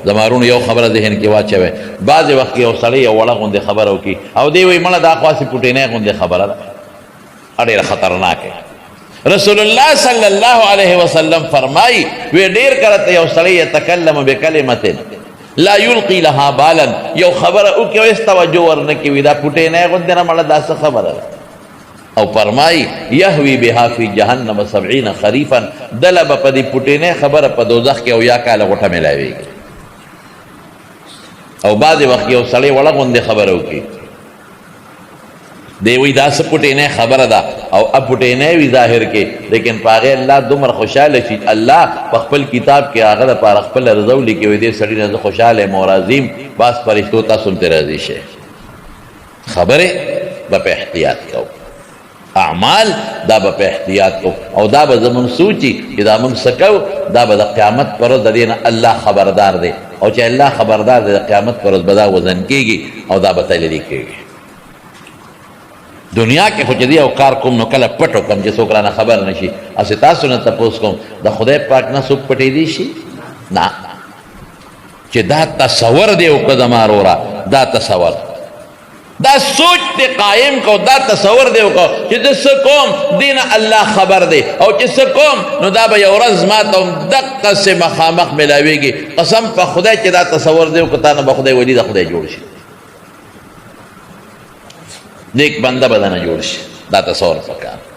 زمارون یو خبره ذهن کې واچوي بعضې وخت کې یو سړی یو وړه غوندې خبره وکړي او دی وایي مړه دا خاصې پوټینۍ غوندې خبره ده ډېره خطرناکه رسول الله صلی الله علیه وسلم فرمایي وی ډېر کله یو سړی یتکلم بکلمة لا یلقي لها بالا یو خبره وکړي او هېڅ توجه ورنه کوي دا پوټینۍ غوندې نه مړه دا څه خبره ده او فرمایي یهوی بها فی جهنم 70 خریفا دله به په دې پوټینۍ خبره په دوزخ کې او یا کاله غوټه میلاویږي او بعضې وخت یو سړی وړه غوندې خبره وکړي دی وی دا څه پوټینۍ خبره ده او پوټینۍ وي ظاهر کې لیکن په هغې الله دومره خوشحاله شي الله په خپل کتاب کې هغه دپاره خپله رضا ولیکي وایي دې سړي نه زه خوشحاله یم او راضي یم باس فرشتو تاسو هم ترې راضي شئ خبرې به په احتیاط کوو اعمال دا به په احتیاط کو او دا به زمون سوچي چې دا موږ څه کوو دا به د قیامت پر ورځ د دې نه الله خبردار دی او چې الله خبردار دی د قیامت پر ورځ به دا وزن کېږي او دا به تللي کېږي دنیا کې خو چې دی یو کار کوم نو کله پټ وکړم چې څوک رانه خبر نه شي هسې تاسو نه تپوس کوم د خدای پاک نه څوک پټېدی شي نه چې دا تصور دی وکړه زما وروره دا تصور دا سوچ تے قائم کو دا تصور دے کو کہ جس قوم دین اللہ خبر دے او جس قوم نو دا با یو ورځ ما ته دقه سے مخامخ ملاویږي قسم په خدای چې دا تصور دے کو تا نه به خدای ولی دا خدای جوړ شي نیک بنده بدنه جوړ شي دا تصور پکار